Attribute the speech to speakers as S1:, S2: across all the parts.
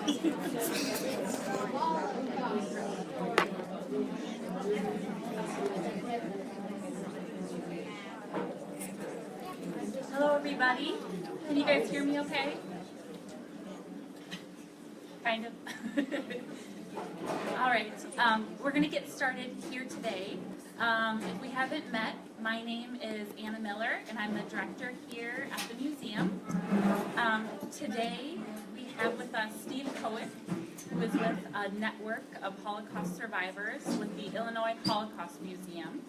S1: Hello, everybody. Can you guys hear me okay? Kind of. All right. We're going to get started here today. If we haven't met, my name is Anna Miller, and I'm the director here at the museum. Today, we have with us Steve Koek, who is with a network of Holocaust survivors with the Illinois Holocaust Museum.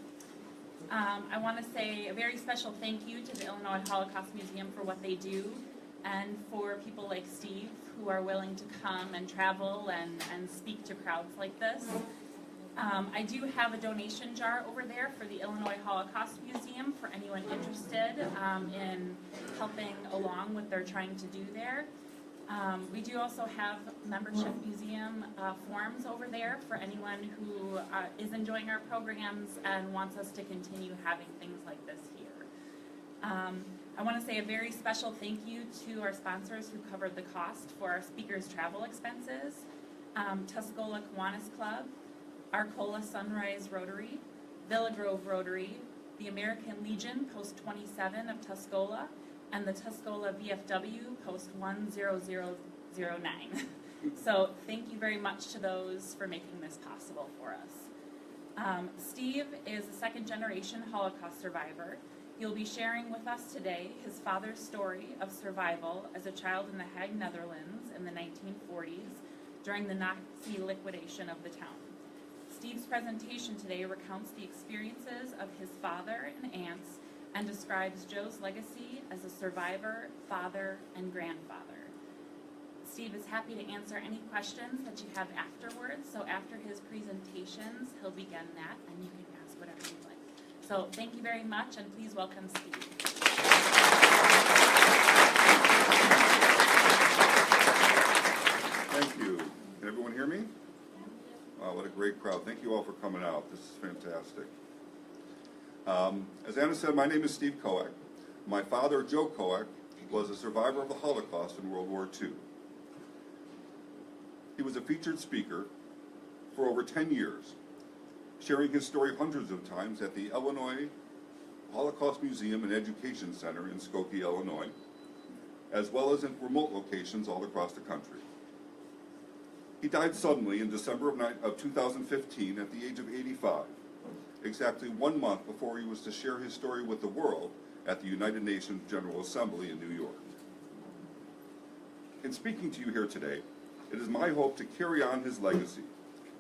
S1: I want to say a very special thank you to the Illinois Holocaust Museum for what they do, and for people like Steve who are willing to come and travel and speak to crowds like this. I do have a donation jar over there for the Illinois Holocaust Museum for anyone interested in helping along what they're trying to do there. We do also have membership museum forms over there for anyone who is enjoying our programs and wants us to continue having things like this here. I want to say a very special thank you to our sponsors who covered the cost for our speakers' travel expenses, Tuscola Kiwanis Club, Arcola Sunrise Rotary, Villa Grove Rotary, the American Legion Post 27 of Tuscola, and the Tuscola VFW Post 10009. So thank you very much to those for making this possible for us. Steve is a second-generation Holocaust survivor. He'll be sharing with us today his father's story of survival as a child in the Hague, Netherlands in the 1940s during the Nazi liquidation of the town. Steve's presentation today recounts the experiences of his father and aunts and describes Joe's legacy as a survivor, father, and grandfather. Steve is happy to answer any questions that you have afterwards, so after his presentations, he'll begin that, and you can ask whatever you'd like. So thank you very much, and please welcome Steve.
S2: Thank you. Can everyone hear me? Wow, what a great crowd. Thank you all for coming out. This is fantastic. As Anna said, my name is Steve Koek. My father, Joe Koek, was a survivor of the Holocaust in World War II. He was a featured speaker for over 10 years, sharing his story hundreds of times at the Illinois Holocaust Museum and Education Center in Skokie, Illinois, as well as in remote locations all across the country. He died suddenly in December of 2015 at the age of 85, exactly 1 month before he was to share his story with the world at the United Nations General Assembly in New York. In speaking to you here today, it is my hope to carry on his legacy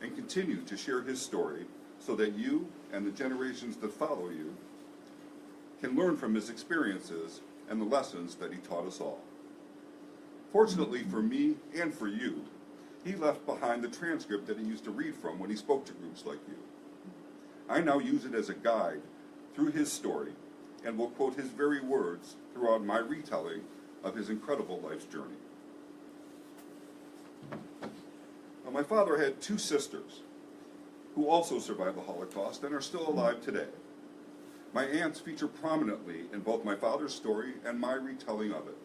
S2: and continue to share his story so that you and the generations that follow you can learn from his experiences and the lessons that he taught us all. Fortunately for me and for you, he left behind the transcript that he used to read from when he spoke to groups like you. I now use it as a guide through his story and will quote his very words throughout my retelling of his incredible life's journey. Now, my father had two sisters who also survived the Holocaust and are still alive today. My aunts feature prominently in both my father's story and my retelling of it.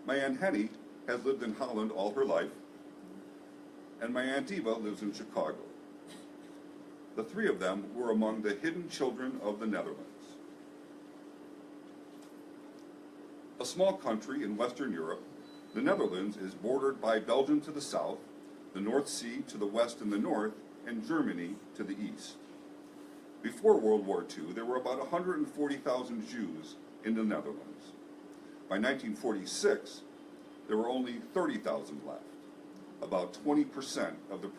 S2: My Aunt Henny has lived in Holland all her life, and my Aunt Eva lives in Chicago. The three of them were among the hidden children of the Netherlands. A small country in Western Europe, the Netherlands is bordered by Belgium to the south, the North Sea to the west and the north, and Germany to the east. Before World War II, there were about 140,000 Jews in the Netherlands. By 1946, there were only 30,000 left, about 20% of the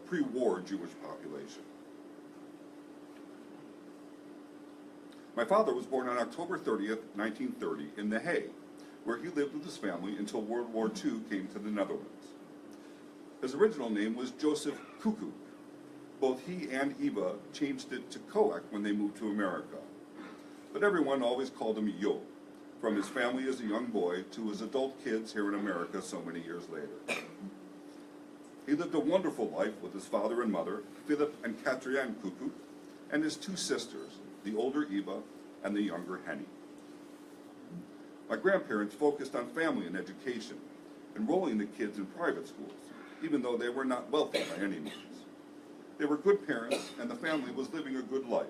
S2: pre-war Jewish population. My father was born on October 30th, 1930, in The Hague, where he lived with his family until World War II came to the Netherlands. His original name was Joseph Koek. Both he and Eva changed it to Koek when they moved to America. But everyone always called him Jo, from his family as a young boy to his adult kids here in America so many years later. He lived a wonderful life with his father and mother, Philip and Katriane Koek, and his two sisters, the older Eva and the younger Henny. My grandparents focused on family and education, enrolling the kids in private schools, even though they were not wealthy by any means. They were good parents, and the family was living a good life.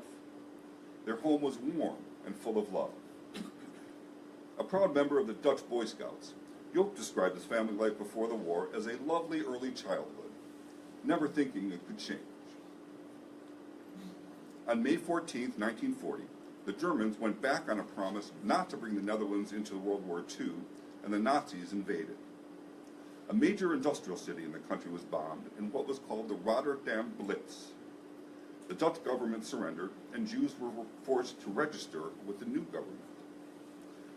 S2: Their home was warm and full of love. A proud member of the Dutch Boy Scouts, Joop described his family life before the war as a lovely early childhood, never thinking it could change. On May 14, 1940, the Germans went back on a promise not to bring the Netherlands into World War II, and the Nazis invaded. A major industrial city in the country was bombed in what was called the Rotterdam Blitz. The Dutch government surrendered, and Jews were forced to register with the new government.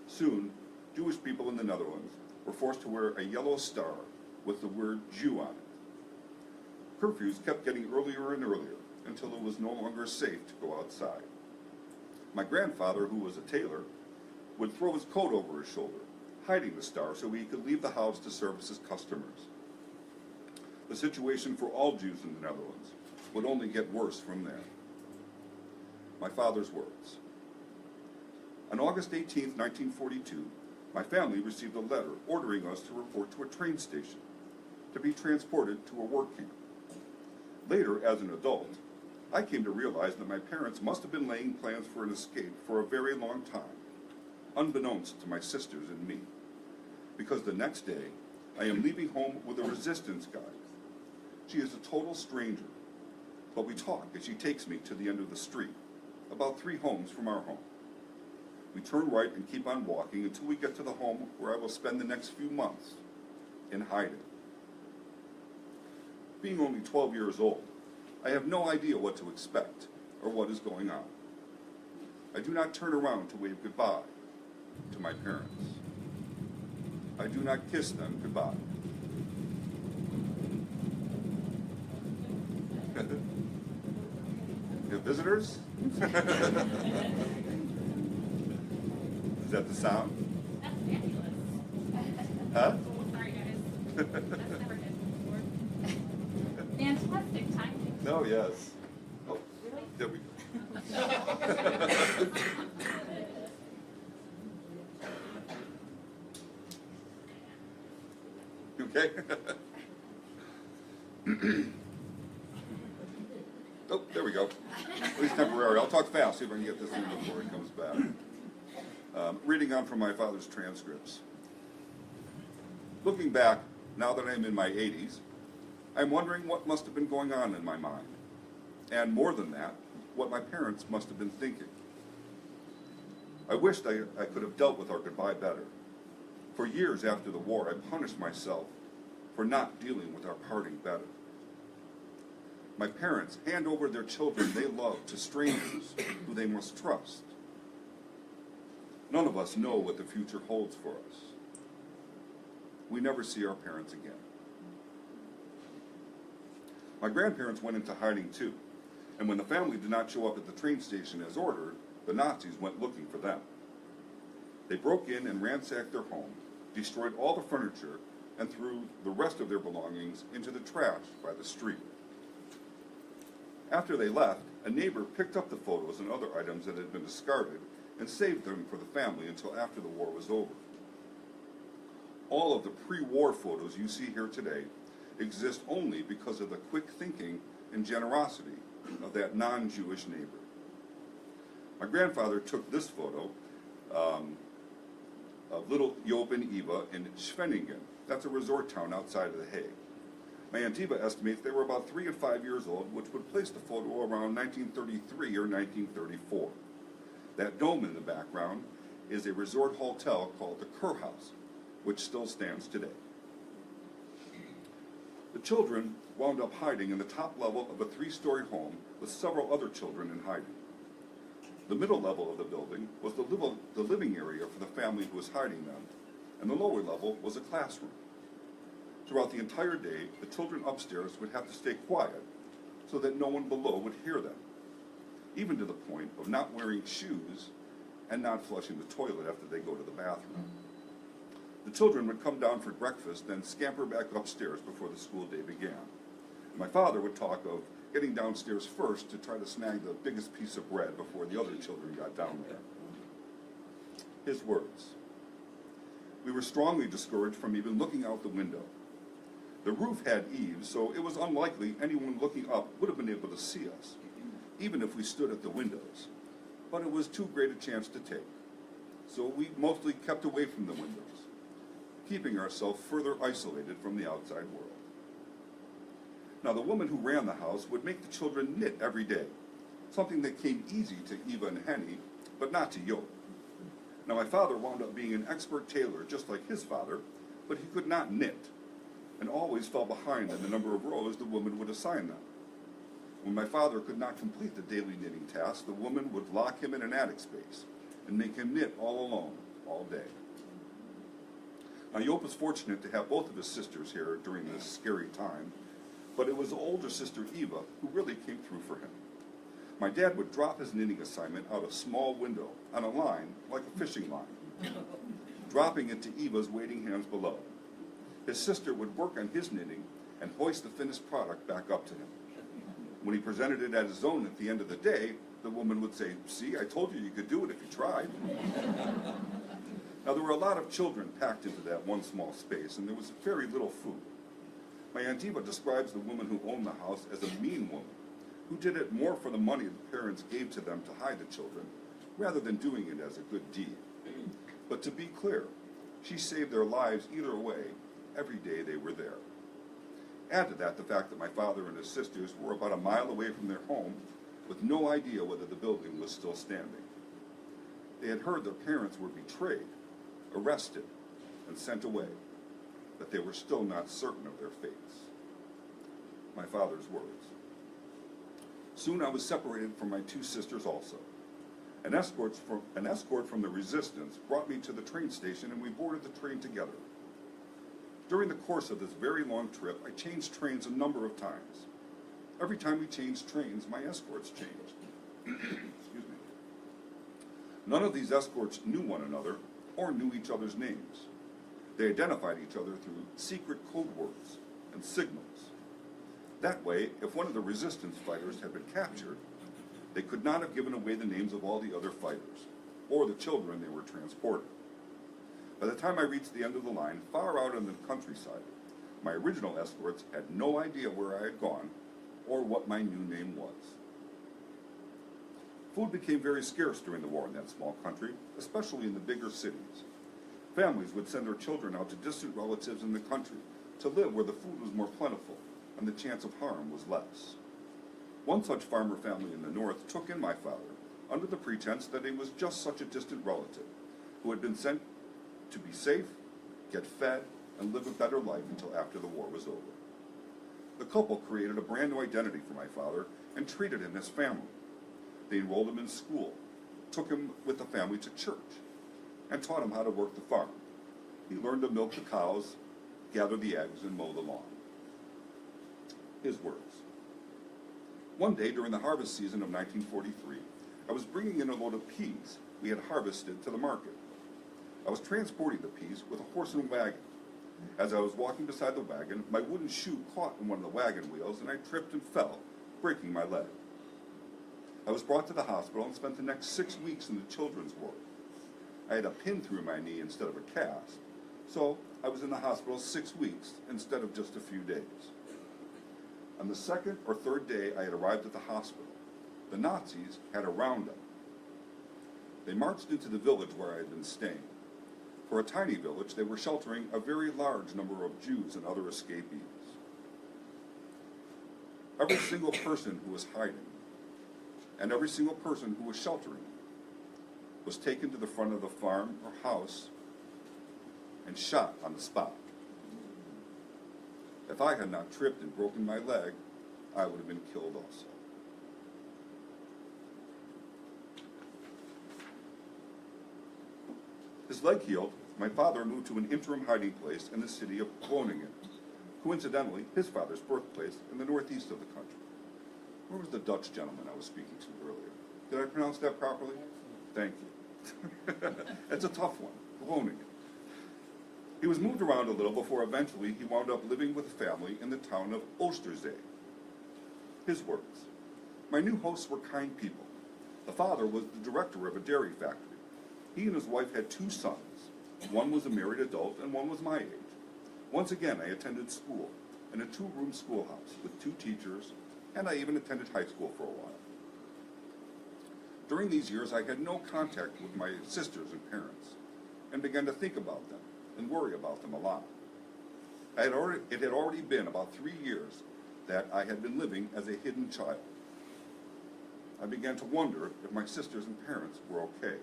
S2: Soon, Jewish people in the Netherlands were forced to wear a yellow star with the word Jew on it. Curfews kept getting earlier and earlier until it was no longer safe to go outside. My grandfather, who was a tailor, would throw his coat over his shoulder, hiding the star so he could leave the house to service his customers. The situation for all Jews in the Netherlands would only get worse from there. My father's words. On August 18, 1942, my family received a letter ordering us to report to a train station, to be transported to a work camp. Later, as an adult, I came to realize that my parents must have been laying plans for an escape for a very long time, unbeknownst to my sisters and me, because the next day, I am leaving home with a resistance guide. She is a total stranger, but we talk as she takes me to the end of the street, about 3 homes from our home. We turn right and keep on walking until we get to the home where I will spend the next few months, in hiding. Being only 12 years old, I have no idea what to expect or what is going on. I do not turn around to wave goodbye to my parents. I do not kiss them goodbye. You have visitors? Is that the sound?
S1: That's fabulous.
S2: Huh?
S1: Sorry, guys. That's never happened before. Fantastic timing.
S2: No, yes. Oh, there we go. You okay? Oh, there we go. At least temporary. I'll talk fast, see if I can get this in before it comes back. Reading on from my father's transcripts. Looking back, now that I'm in my 80s, I'm wondering what must have been going on in my mind. And more than that, what my parents must have been thinking. I wished I could have dealt with our goodbye better. For years after the war, I punished myself for not dealing with our parting better. My parents hand over their children they love to strangers who they must trust. None of us know what the future holds for us. We never see our parents again. My grandparents went into hiding too, and when the family did not show up at the train station as ordered, the Nazis went looking for them. They broke in and ransacked their home, destroyed all the furniture, and threw the rest of their belongings into the trash by the street. After they left, a neighbor picked up the photos and other items that had been discarded and saved them for the family until after the war was over. All of the pre-war photos you see here today exist only because of the quick thinking and generosity of that non-Jewish neighbor. My grandfather took this photo of little Joop and Eva in Schwenningen. That's a resort town outside of The Hague. My Aunt Eva estimates they were about 3 and 5 years old, which would place the photo around 1933 or 1934. That dome in the background is a resort hotel called the Kurhaus, which still stands today. The children wound up hiding in the top level of a 3-story home with several other children in hiding. The middle level of the building was the living area for the family who was hiding them, and the lower level was a classroom. Throughout the entire day, the children upstairs would have to stay quiet so that no one below would hear them, even to the point of not wearing shoes and not flushing the toilet after they go to the bathroom. The children would come down for breakfast, then scamper back upstairs before the school day began. My father would talk of getting downstairs first to try to snag the biggest piece of bread before the other children got down there. His words. We were strongly discouraged from even looking out the window. The roof had eaves, so it was unlikely anyone looking up would have been able to see us, even if we stood at the windows. But it was too great a chance to take, so we mostly kept away from the windows, keeping ourselves further isolated from the outside world. Now, the woman who ran the house would make the children knit every day, something that came easy to Eva and Henny, but not to Joop. Now, my father wound up being an expert tailor, just like his father, but he could not knit, and always fell behind in the number of rows the woman would assign them. When my father could not complete the daily knitting task, the woman would lock him in an attic space and make him knit all alone, all day. Now, Joop was fortunate to have both of his sisters here during this scary time, but it was the older sister, Eva, who really came through for him. My dad would drop his knitting assignment out a small window on a line, like a fishing line, dropping it to Eva's waiting hands below. His sister would work on his knitting and hoist the finished product back up to him. When he presented it at his own at the end of the day, the woman would say, "See, I told you could do it if you tried." Now, there were a lot of children packed into that one small space, and there was very little food. My Aunt Eva describes the woman who owned the house as a mean woman, who did it more for the money the parents gave to them to hide the children, rather than doing it as a good deed. But to be clear, she saved their lives either way every day they were there. Add to that the fact that my father and his sisters were about a mile away from their home with no idea whether the building was still standing. They had heard their parents were betrayed, arrested, and sent away, but they were still not certain of their fates. My father's words. Soon I was separated from my two sisters also. An escort from the resistance brought me to the train station, and we boarded the train together. During the course of this very long trip, I changed trains a number of times. Every time we changed trains, my escorts changed. Excuse me. None of these escorts knew one another or knew each other's names. They identified each other through secret code words and signals. That way, if one of the resistance fighters had been captured, they could not have given away the names of all the other fighters or the children they were transporting. By the time I reached the end of the line, far out in the countryside, my original escorts had no idea where I had gone or what my new name was. Food became very scarce during the war in that small country, especially in the bigger cities. Families would send their children out to distant relatives in the country to live where the food was more plentiful and the chance of harm was less. One such farmer family in the north took in my father under the pretense that he was just such a distant relative who had been sent to be safe, get fed, and live a better life until after the war was over. The couple created a brand new identity for my father and treated him as family. They enrolled him in school, took him with the family to church, and taught him how to work the farm. He learned to milk the cows, gather the eggs, and mow the lawn. His words. One day during the harvest season of 1943, I was bringing in a load of peas we had harvested to the market. I was transporting the peas with a horse and wagon. As I was walking beside the wagon, my wooden shoe caught in one of the wagon wheels, and I tripped and fell, breaking my leg. I was brought to the hospital and spent the next 6 weeks in the children's ward. I had a pin through my knee instead of a cast, so I was in the hospital 6 weeks instead of just a few days. On the second or third day I had arrived at the hospital, the Nazis had a roundup. They marched into the village where I had been staying. For a tiny village, they were sheltering a very large number of Jews and other escapees. Every single person who was hiding, and every single person who was sheltering, was taken to the front of the farm or house and shot on the spot. If I had not tripped and broken my leg, I would have been killed also. His leg healed, my father moved to an interim hiding place in the city of Groningen, coincidentally his father's birthplace in the northeast of the country. Where was the Dutch gentleman I was speaking to earlier? Did I pronounce that properly? Thank you. It's a tough one, Groningen. He was moved around a little before eventually he wound up living with a family in the town of Oosterzee. His words. My new hosts were kind people. The father was the director of a dairy factory. He and his wife had 2 sons, One was a married adult and one was my age. Once again, I attended school in a 2-room schoolhouse with 2 teachers, and I even attended high school for a while. During these years, I had no contact with my sisters and parents, and began to think about them and worry about them a lot. It had already been about 3 years that I had been living as a hidden child. I began to wonder if my sisters and parents were okay.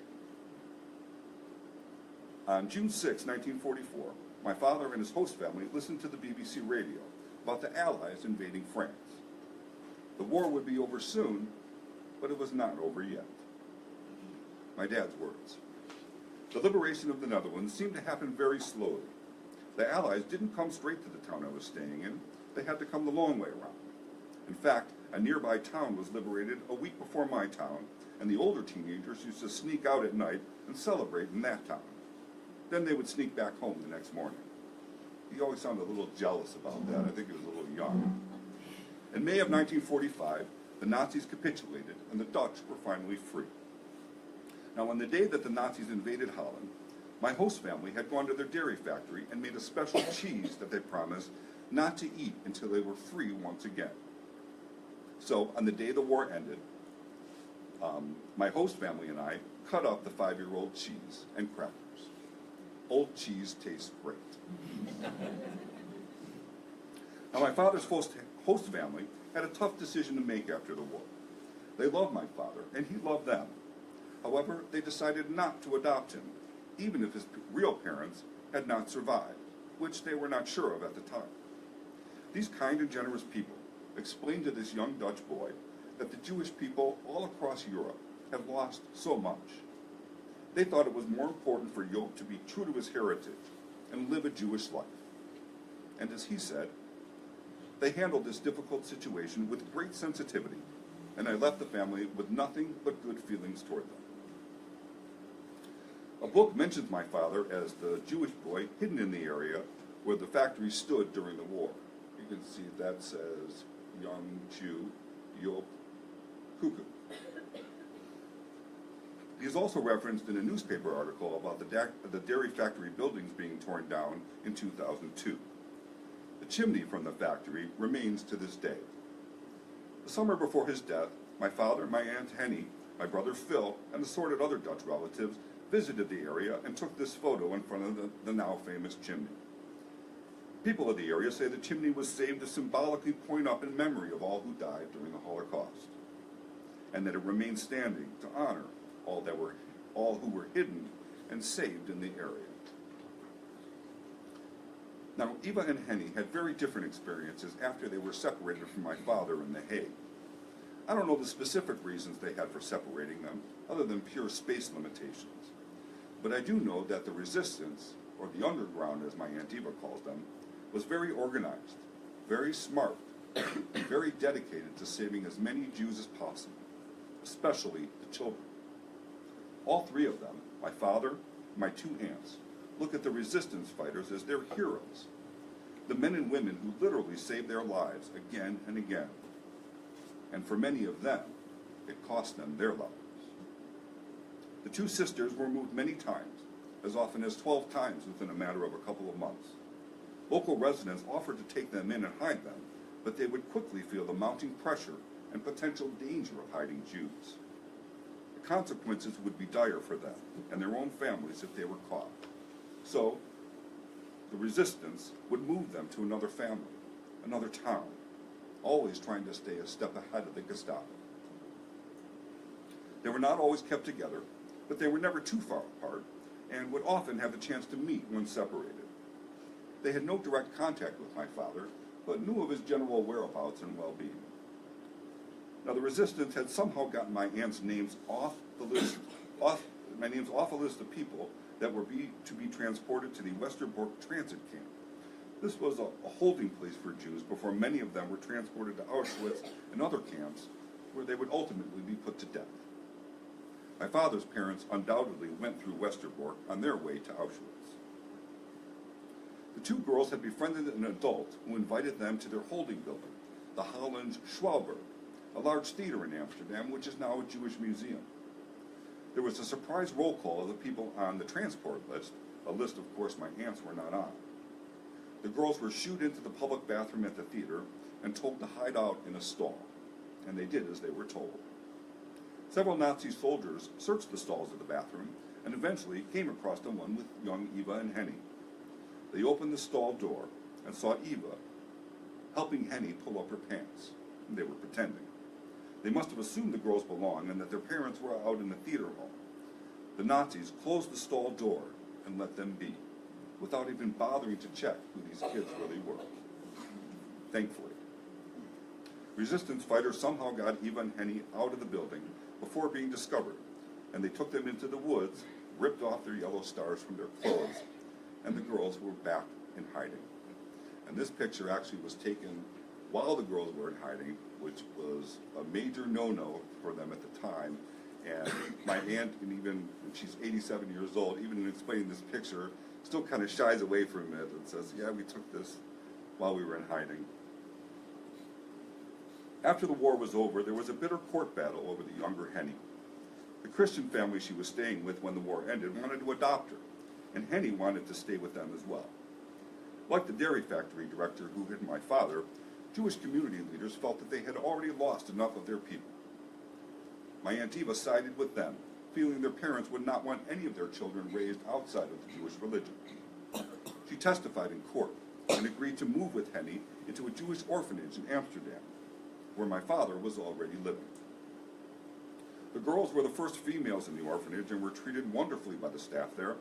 S2: On June 6, 1944, my father and his host family listened to the BBC radio about the Allies invading France. The war would be over soon, but it was not over yet. My dad's words. The liberation of the Netherlands seemed to happen very slowly. The Allies didn't come straight to the town I was staying in. They had to come the long way around. In fact, a nearby town was liberated a week before my town, and the older teenagers used to sneak out at night and celebrate in that town. Then they would sneak back home the next morning. He always sounded a little jealous about that. I think he was a little young. In May of 1945, the Nazis capitulated, and the Dutch were finally free. Now, on the day that the Nazis invaded Holland, my host family had gone to their dairy factory and made a special cheese that they promised not to eat until they were free once again. So, on the day the war ended, my host family and I cut up the 5-year-old cheese and crackers. Old cheese tastes great. Now, my father's host family had a tough decision to make after the war. They loved my father, and he loved them. However, they decided not to adopt him, even if his real parents had not survived, which they were not sure of at the time. These kind and generous people explained to this young Dutch boy that the Jewish people all across Europe have lost so much. They thought it was more important for Joop to be true to his heritage and live a Jewish life. And as he said, they handled this difficult situation with great sensitivity, and I left the family with nothing but good feelings toward them. A book mentions my father as the Jewish boy hidden in the area where the factory stood during the war. You can see that says young Jew, Joop Koek. He is also referenced in a newspaper article about the dairy factory buildings being torn down in 2002. The chimney from the factory remains to this day. The summer before his death, my father, my Aunt Henny, my brother Phil, and assorted other Dutch relatives visited the area and took this photo in front of the now famous chimney. People of the area say the chimney was saved to symbolically point up in memory of all who died during the Holocaust, and that it remains standing to honor all who were hidden and saved in the area. Now, Eva and Henny had very different experiences after they were separated from my father in The Hague. I don't know the specific reasons they had for separating them, other than pure space limitations. But I do know that the resistance, or the underground as my Aunt Eva calls them, was very organized, very smart, and very dedicated to saving as many Jews as possible, especially the children. All 3 of them, my father, and my 2 aunts, look at the resistance fighters as their heroes, the men and women who literally saved their lives again and again. And for many of them, it cost them their lives. The 2 sisters were moved many times, as often as 12 times within a matter of a couple of months. Local residents offered to take them in and hide them, but they would quickly feel the mounting pressure and potential danger of hiding Jews. The consequences would be dire for them and their own families if they were caught. So, the resistance would move them to another family, another town, always trying to stay a step ahead of the Gestapo. They were not always kept together, but they were never too far apart, and would often have the chance to meet when separated. They had no direct contact with my father, but knew of his general whereabouts and well-being. Now, the resistance had somehow gotten my aunt's names off a list of people that were to be transported to the Westerbork transit camp. This was a holding place for Jews before many of them were transported to Auschwitz and other camps where they would ultimately be put to death. My father's parents undoubtedly went through Westerbork on their way to Auschwitz. The 2 girls had befriended an adult who invited them to their holding building, the Holland Schouwburg, a large theater in Amsterdam, which is now a Jewish museum. There was a surprise roll call of the people on the transport list, a list, of course, my aunts were not on. The girls were shooed into the public bathroom at the theater and told to hide out in a stall, and they did as they were told. Several Nazi soldiers searched the stalls of the bathroom and eventually came across the one with young Eva and Henny. They opened the stall door and saw Eva helping Henny pull up her pants. They were pretending. They must have assumed the girls belonged and that their parents were out in the theater hall. The Nazis closed the stall door and let them be, without even bothering to check who these kids really were. Thankfully. Resistance fighters somehow got Eva and Henny out of the building before being discovered, and they took them into the woods, ripped off their yellow stars from their clothes, and the girls were back in hiding. And this picture actually was taken while the girls were in hiding, which was a major no-no for them at the time. And my aunt, and even she's 87 years old, even in explaining this picture, still kind of shies away from it and says, yeah, we took this while we were in hiding. After the war was over, there was a bitter court battle over the younger Henny. The Christian family she was staying with when the war ended wanted to adopt her, and Henny wanted to stay with them as well. Like the dairy factory director who hid my father, Jewish community leaders felt that they had already lost enough of their people. My Aunt Eva sided with them, feeling their parents would not want any of their children raised outside of the Jewish religion. She testified in court and agreed to move with Henny into a Jewish orphanage in Amsterdam, where my father was already living. The girls were the first females in the orphanage and were treated wonderfully by the staff there,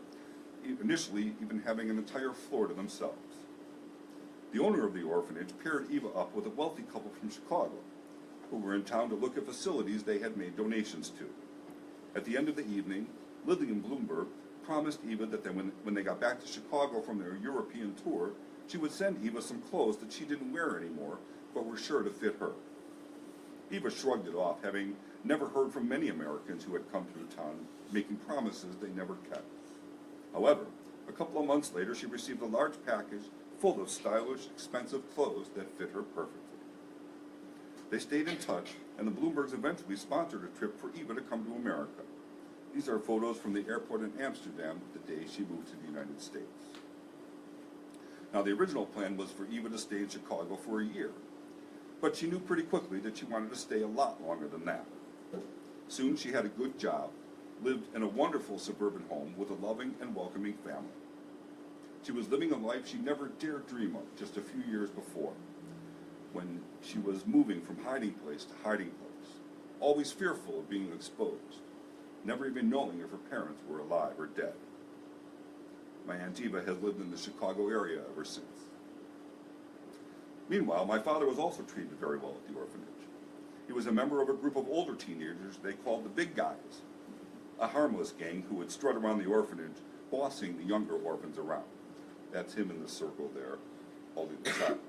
S2: initially even having an entire floor to themselves. The owner of the orphanage paired Eva up with a wealthy couple from Chicago, who were in town to look at facilities they had made donations to. At the end of the evening, Lillian Bloomberg promised Eva that when they got back to Chicago from their European tour, she would send Eva some clothes that she didn't wear anymore, but were sure to fit her. Eva shrugged it off, having never heard from many Americans who had come through town making promises they never kept. However, a couple of months later, she received a large package full of stylish, expensive clothes that fit her perfectly. They stayed in touch, and the Bloombergs eventually sponsored a trip for Eva to come to America. These are photos from the airport in Amsterdam the day she moved to the United States. Now, the original plan was for Eva to stay in Chicago for a year, but she knew pretty quickly that she wanted to stay a lot longer than that. Soon she had a good job, lived in a wonderful suburban home with a loving and welcoming family. She was living a life she never dared dream of just a few years before, when she was moving from hiding place to hiding place, always fearful of being exposed, never even knowing if her parents were alive or dead. My Aunt Eva has lived in the Chicago area ever since. Meanwhile, my father was also treated very well at the orphanage. He was a member of a group of older teenagers they called the Big Guys, a harmless gang who would strut around the orphanage, bossing the younger orphans around. That's him in the circle there, holding the child.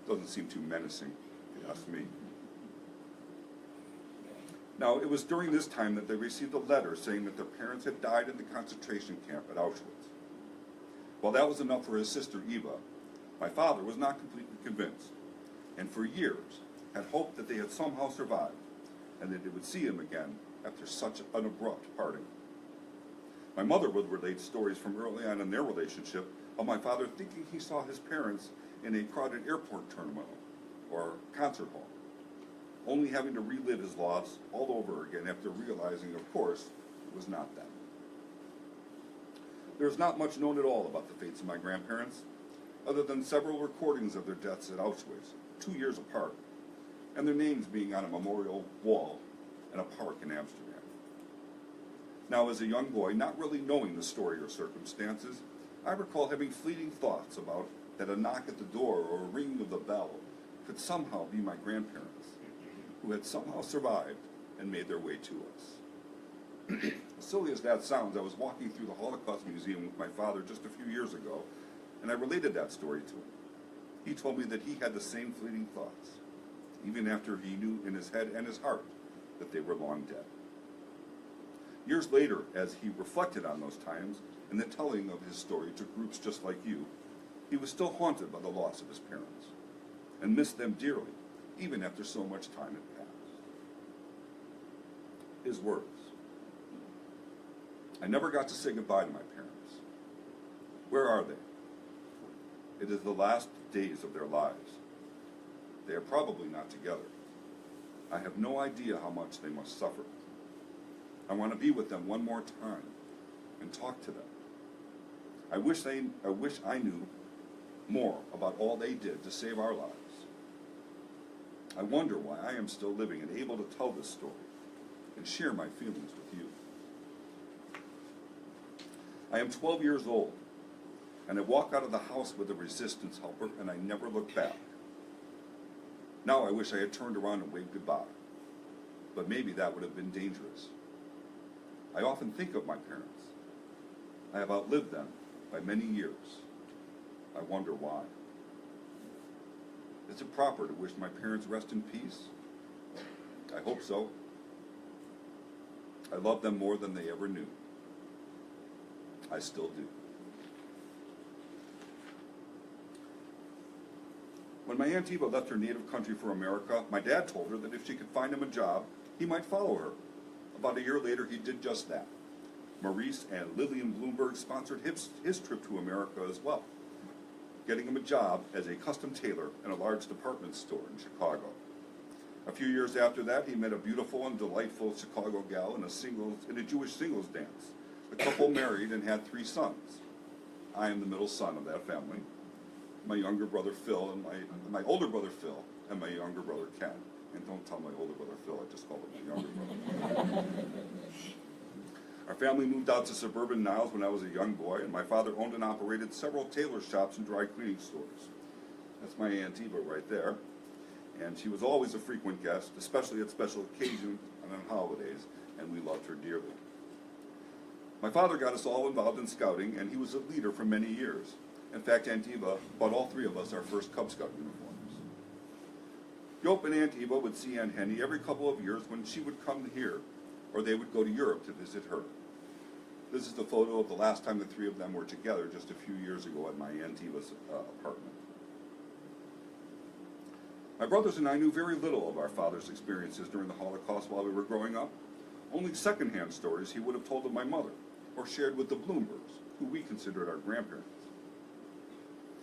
S2: Doesn't seem too menacing, if you ask me. Now, it was during this time that they received a letter saying that their parents had died in the concentration camp at Auschwitz. While that was enough for his sister Eva, my father was not completely convinced, and for years had hoped that they had somehow survived, and that they would see him again after such an abrupt parting. My mother would relate stories from early on in their relationship of my father thinking he saw his parents in a crowded airport terminal or concert hall, only having to relive his loss all over again after realizing, of course, it was not them. There is not much known at all about the fates of my grandparents, other than several recordings of their deaths at Auschwitz, 2 years apart, and their names being on a memorial wall in a park in Amsterdam. Now, as a young boy, not really knowing the story or circumstances, I recall having fleeting thoughts about that a knock at the door or a ringing of the bell could somehow be my grandparents, who had somehow survived and made their way to us. As silly as that sounds, I was walking through the Holocaust Museum with my father just a few years ago, and I related that story to him. He told me that he had the same fleeting thoughts, even after he knew in his head and his heart that they were long dead. Years later, as he reflected on those times and the telling of his story to groups just like you, he was still haunted by the loss of his parents and missed them dearly, even after so much time had passed. His words: I never got to say goodbye to my parents. Where are they? It is the last days of their lives. They are probably not together. I have no idea how much they must suffer. I want to be with them one more time and talk to them. I wish I knew more about all they did to save our lives. I wonder why I am still living and able to tell this story and share my feelings with you. I am 12 years old, and I walk out of the house with a resistance helper, and I never look back. Now I wish I had turned around and waved goodbye, but maybe that would have been dangerous. I often think of my parents. I have outlived them by many years. I wonder why. Is it proper to wish my parents rest in peace? I hope so. I love them more than they ever knew. I still do. When my Aunt Eva left her native country for America, my dad told her that if she could find him a job, he might follow her. About a year later, he did just that. Maurice and Lillian Bloomberg sponsored his trip to America as well, getting him a job as a custom tailor in a large department store in Chicago. A few years after that, he met a beautiful and delightful Chicago gal in a Jewish singles dance. The couple married and had 3 sons. I am the middle son of that family. My younger brother Phil and my older brother Phil and my younger brother Ken. And don't tell my older brother Phil, I just call him my younger brother. Our family moved out to suburban Niles when I was a young boy, and my father owned and operated several tailor shops and dry cleaning stores. That's my Aunt Eva right there. And she was always a frequent guest, especially at special occasions and on holidays, and we loved her dearly. My father got us all involved in scouting, and he was a leader for many years. In fact, Aunt Eva bought all 3 of us our first Cub Scout uniforms. Jope and Aunt Eva would see Aunt Henny every couple of years when she would come here, or they would go to Europe to visit her. This is the photo of the last time the 3 of them were together just a few years ago at my Aunt Eva's apartment. My brothers and I knew very little of our father's experiences during the Holocaust while we were growing up. Only secondhand stories he would have told of my mother, or shared with the Bloombergs, who we considered our grandparents.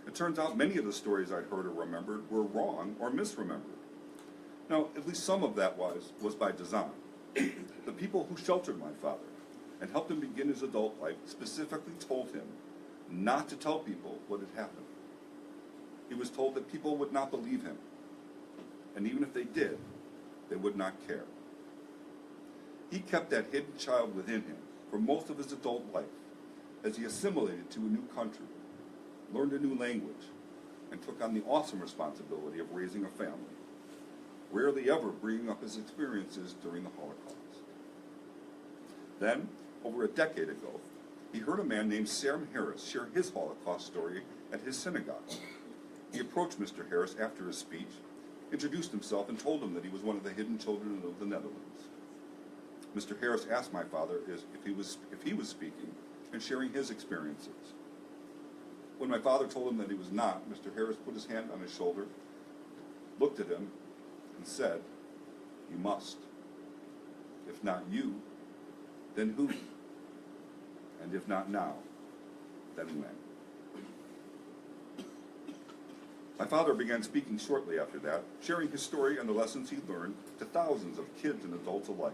S2: It turns out many of the stories I'd heard or remembered were wrong or misremembered. Now, at least some of that was by design. The people who sheltered my father and helped him begin his adult life specifically told him not to tell people what had happened. He was told that people would not believe him, and even if they did, they would not care. He kept that hidden child within him for most of his adult life as he assimilated to a new country, learned a new language, and took on the awesome responsibility of raising a family, rarely ever bringing up his experiences during the Holocaust. Then, over a decade ago, he heard a man named Sam Harris share his Holocaust story at his synagogue. He approached Mr. Harris after his speech, introduced himself, and told him that he was one of the hidden children of the Netherlands. Mr. Harris asked my father if he was speaking and sharing his experiences. When my father told him that he was not, Mr. Harris put his hand on his shoulder, looked at him, and said, "You must. If not you, then who? And if not now, then when?" My father began speaking shortly after that, sharing his story and the lessons he learned to thousands of kids and adults alike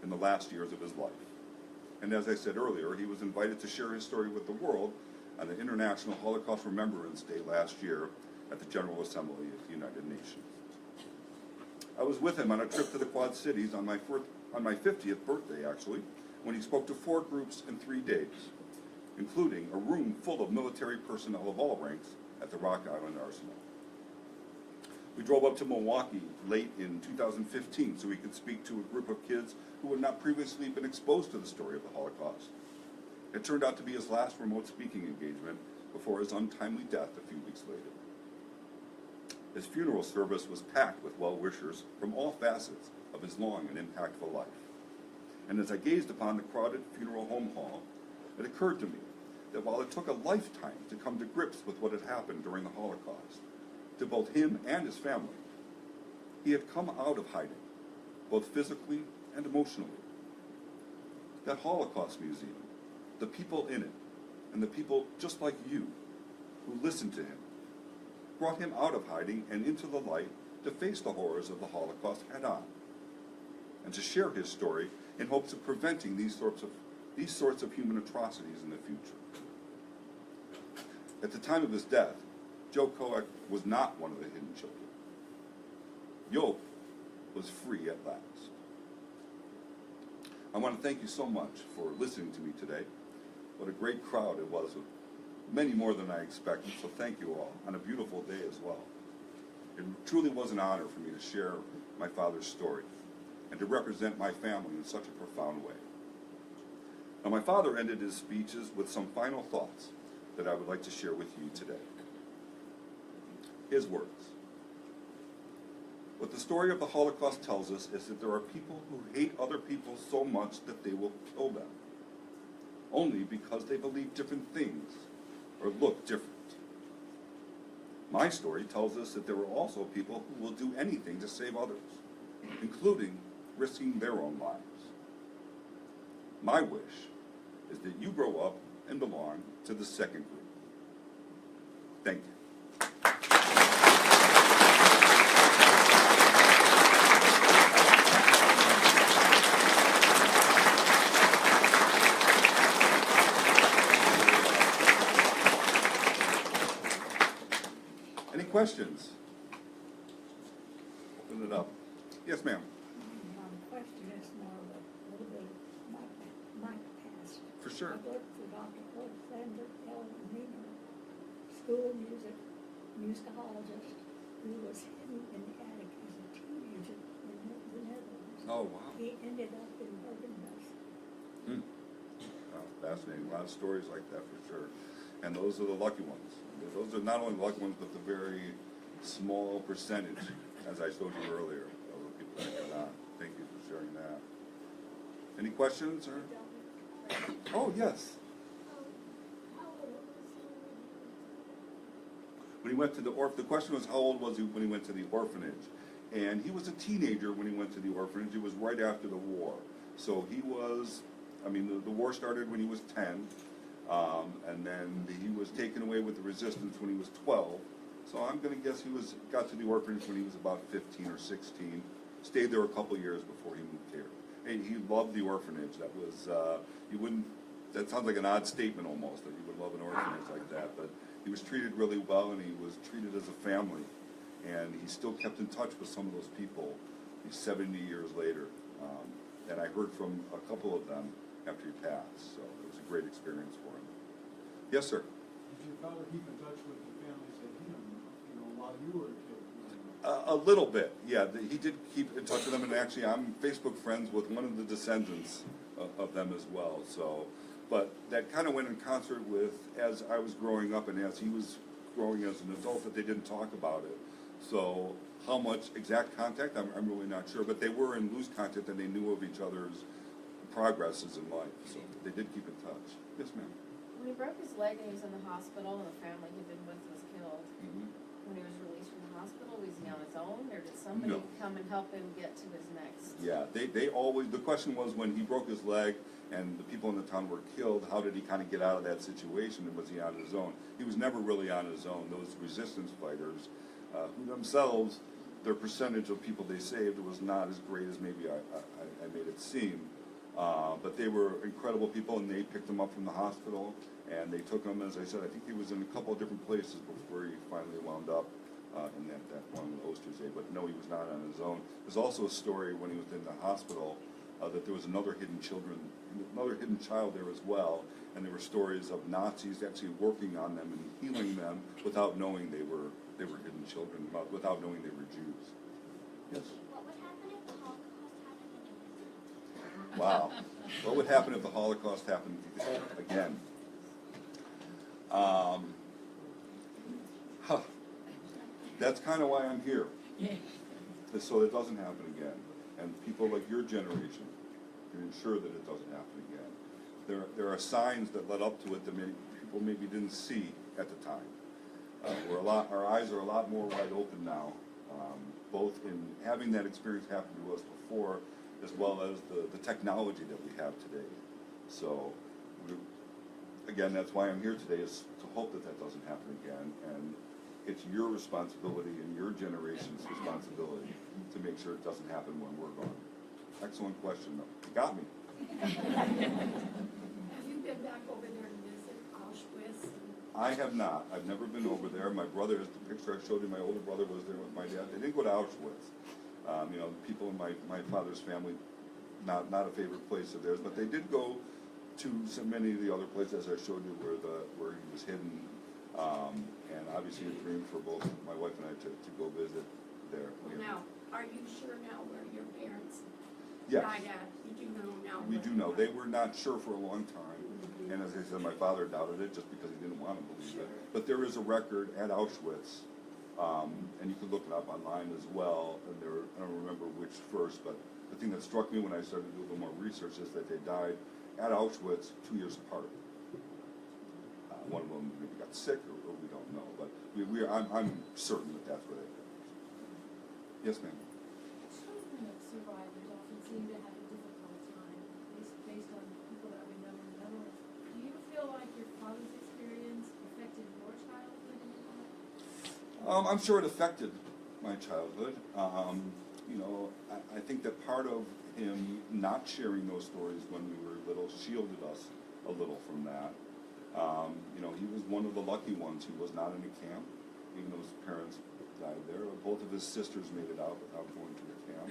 S2: in the last years of his life. And as I said earlier, he was invited to share his story with the world on the International Holocaust Remembrance Day last year at the General Assembly of the United Nations. I was with him on a trip to the Quad Cities on my 50th birthday, actually, when he spoke to 4 groups in 3 days, including a room full of military personnel of all ranks at the Rock Island Arsenal. We drove up to Milwaukee late in 2015 so he could speak to a group of kids who had not previously been exposed to the story of the Holocaust. It turned out to be his last remote speaking engagement before his untimely death a few weeks later. His funeral service was packed with well-wishers from all facets of his long and impactful life. And as I gazed upon the crowded funeral home hall, it occurred to me that while it took a lifetime to come to grips with what had happened during the Holocaust, to both him and his family, he had come out of hiding, both physically and emotionally. That Holocaust museum, the people in it, and the people just like you who listened to him, brought him out of hiding and into the light to face the horrors of the Holocaust head on, and to share his story in hopes of preventing these sorts of human atrocities in the future. At the time of his death, Joe Koek was not one of the hidden children. Joop was free at last. I want to thank you so much for listening to me today. What a great crowd it was, many more than I expected, so thank you all, on a beautiful day as well. It truly was an honor for me to share my father's story and to represent my family in such a profound way. Now, my father ended his speeches with some final thoughts that I would like to share with you today. His words: what the story of the Holocaust tells us is that there are people who hate other people so much that they will kill them, only because they believe different things or look different. My story tells us that there are also people who will do anything to save others, including risking their own lives. My wish is that you grow up and belong to the second group. Thank you. Any questions? Open it up. Yes, ma'am.
S3: My question is more of a little bit of my past.
S2: For sure.
S3: I worked for Dr. Alexander L. Nino, school musicologist, who was hidden in the attic as a teenager in the Netherlands.
S2: Oh, wow.
S3: He ended up in Remembrance.
S2: Oh, fascinating. A lot of stories like that for sure. And those are the lucky ones. Those are not only the lucky ones, but the very small percentage, as I showed you earlier, of the people that got on. Thank you for sharing that. Any questions? Or? Oh, yes. When he went to the question was, how old was he when he went to the orphanage? And he was a teenager when he went to the orphanage. It was right after the war. So he was, the war started when he was 10. And then he was taken away with the resistance when he was 12. So I'm going to guess he got to the orphanage when he was about 15 or 16. Stayed there a couple years before he moved here. And he loved the orphanage. That was, that sounds like an odd statement almost, that you would love an orphanage like that. But he was treated really well, and he was treated as a family. And he still kept in touch with some of those people 70 years later. And I heard from a couple of them after he passed. So it was a great experience for him. Yes, sir.
S4: Did your father keep in touch with the families that him, while you were a kid?
S2: A little bit, yeah. He did keep in touch with them, and actually I'm Facebook friends with one of the descendants of them as well. So, but that kind of went in concert with, as I was growing up and as he was growing as an adult, that they didn't talk about it. So how much exact contact, I'm really not sure, but they were in loose contact and they knew of each other's progresses in life. So they did keep in touch. Yes, ma'am.
S5: When he broke his leg and he was in the hospital and the family he'd been with was killed, when he was released from the hospital, was he on his own, or did somebody come and help him get to his next?
S2: Yeah, they always, the question was when he broke his leg and the people in the town were killed, how did he kind of get out of that situation, and was he on his own? He was never really on his own. Those resistance fighters, who themselves, their percentage of people they saved was not as great as maybe I made it seem. But they were incredible people, and they picked him up from the hospital, and they took him, as I said, I think he was in a couple of different places before he finally wound up in that one Ostersee. But no, he was not on his own. There's also a story when he was in the hospital that there was another hidden child there as well, and there were stories of Nazis actually working on them and healing them without knowing they were hidden children, without knowing they were Jews. Yes?
S6: What would happen if the Holocaust happened again?
S2: Wow. What would happen if the Holocaust happened again? That's kind of why I'm here. So it doesn't happen again. And people like your generation can ensure that it doesn't happen again. There are signs that led up to it that people maybe didn't see at the time. Our eyes are a lot more wide open now, both in having that experience happen to us before, as well as the technology that we have today. So again, that's why I'm here today, is to hope that that doesn't happen again. And it's your responsibility and your generation's responsibility to make sure it doesn't happen when we're gone. Excellent question, though. You got me.
S6: Have you been back over there to visit Auschwitz?
S2: I have not. I've never been over there. My brother, the picture I showed you, my older brother was there with my dad. They didn't go to Auschwitz. You know, people in my father's family, not a favorite place of theirs, but they did go to so many of the other places I showed you where he was hidden. And obviously a dream for both my wife and I to go visit there.
S6: Well, now, are you sure now where your parents
S2: Yes.
S6: died at? You do know now?
S2: We
S6: where
S2: do
S6: they
S2: know.
S6: died?
S2: They were not sure for a long time. And as I said, my father doubted it just because he didn't want to believe it. But there is a record at Auschwitz, and you can look it up online as well. And there, I don't remember which first, but the thing that struck me when I started to do a little more research is that they died at Auschwitz 2 years apart. One of them maybe got sick, or we don't know. But I'm certain that that's where they died. Yes, ma'am.
S7: Children of survivors often seem to have a difficult time, based on people that we know in the Netherlands. Do you feel like your father's experience affected your childhood in any way?
S2: I'm sure it affected my childhood. You know, I think that part of him not sharing those stories when we were little shielded us a little from that. You know, he was one of the lucky ones who was not in a camp, even though his parents died there. Both of his sisters made it out without going to the camp.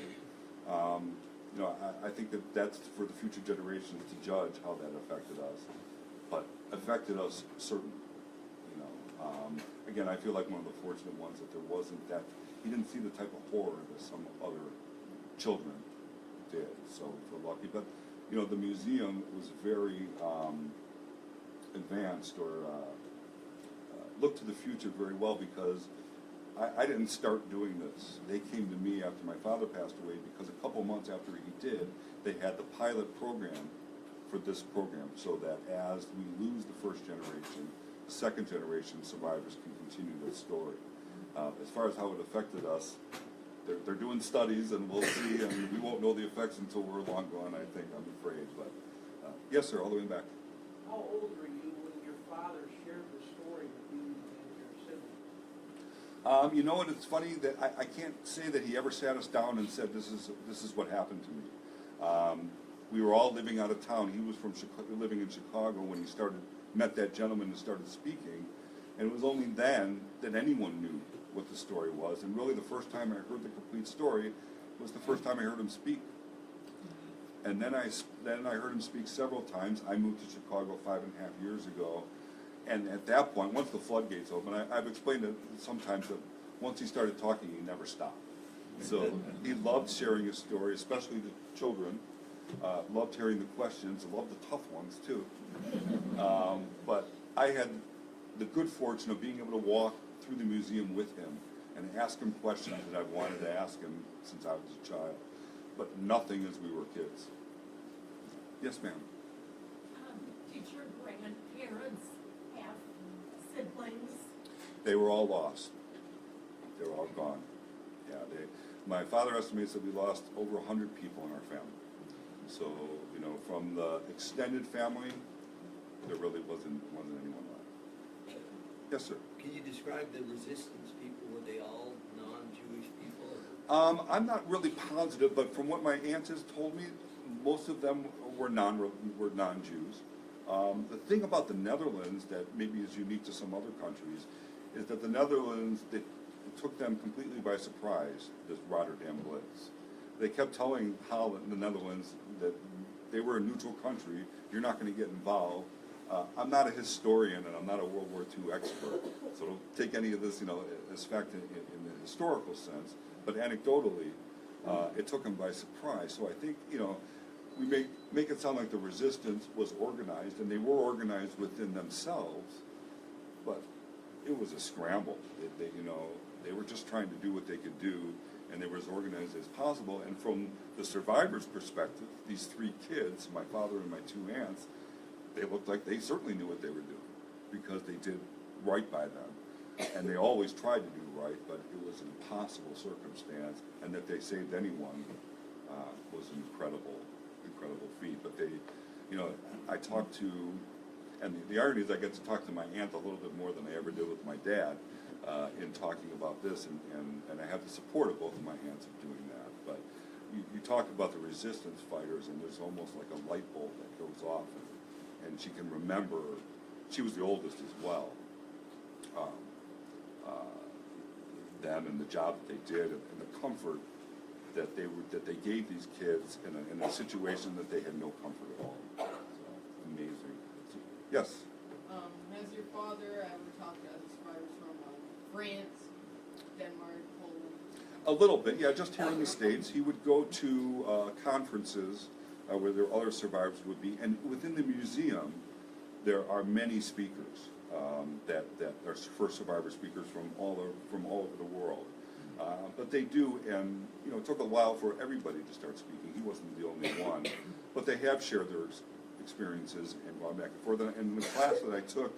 S2: You know, I think that that's for the future generations to judge how that affected us, but affected us certainly. You know, again, I feel like one of the fortunate ones that there wasn't that, he didn't see the type of horror that some other children did, so we're lucky. But, you know, the museum was very advanced, or looked to the future very well, because I didn't start doing this. They came to me after my father passed away, because a couple months after he did, they had the pilot program for this program, so that as we lose the first generation, the second generation survivors can continue this story. As far as how it affected us, they're doing studies, and we'll see, and we won't know the effects until we're long gone, I think, I'm afraid. But yes, sir, all the way back.
S8: How old were you when your father shared the story with you and your siblings?
S2: You know what? It's funny that I can't say that he ever sat us down and said, "This is what happened to me." We were all living out of town. He was from living in Chicago when he met that gentleman and started speaking, and it was only then that anyone knew what the story was. And really, the first time I heard the complete story was the first time I heard him speak. And then I heard him speak several times. I moved to Chicago 5.5 years ago, and at that point, once the floodgates opened, I've explained it sometimes that once he started talking, he never stopped. So he loved sharing his story, especially to children. Loved hearing the questions. Loved the tough ones too. But I had the good fortune of being able to walk through the museum with him and ask him questions that I've wanted to ask him since I was a child, but nothing as we were kids. Yes, ma'am.
S6: Did your grandparents have siblings?
S2: They were all lost. They were all gone. Yeah, my father estimates that we lost over 100 people in our family. So, you know, from the extended family, there really wasn't anyone left. Yes, sir.
S9: Can you describe the resistance people? Were they all non-Jewish people?
S2: I'm not really positive, but from what my aunt has told me, most of them were non-Jews. The thing about the Netherlands that maybe is unique to some other countries is that the Netherlands, it took them completely by surprise, this Rotterdam Blitz. They kept telling Holland, the Netherlands, that they were a neutral country, you're not going to get involved. I'm not a historian, and I'm not a World War II expert, so don't take any of this, you know, as fact in the historical sense. But anecdotally, it took them by surprise. So I think, you know, we make it sound like the resistance was organized, and they were organized within themselves, but it was a scramble. They were just trying to do what they could do, and they were as organized as possible. And from the survivors' perspective, these 3 kids, my father and my 2 aunts, they looked like they certainly knew what they were doing, because they did right by them. And they always tried to do right, but it was an impossible circumstance, and that they saved anyone was an incredible feat. But they, you know, I talked to And the irony is I get to talk to my aunt a little bit more than I ever did with my dad in talking about this, and I have the support of both of my aunts of doing that. But you talk about the resistance fighters, and there's almost like a light bulb that goes off, and she can remember, she was the oldest as well, them and the job that they did, and the comfort that they gave these kids in a situation that they had no comfort at all. So, amazing. So, yes?
S10: Has your father ever talked to survivors from France, Denmark, Poland?
S2: A little bit, yeah, just here in the States. He would go to conferences where there other survivors would be, and within the museum, there are many speakers that are first survivor speakers from all over the world. But they do, and it took a while for everybody to start speaking. He wasn't the only one, but they have shared their experiences and gone back and forth. And the class that I took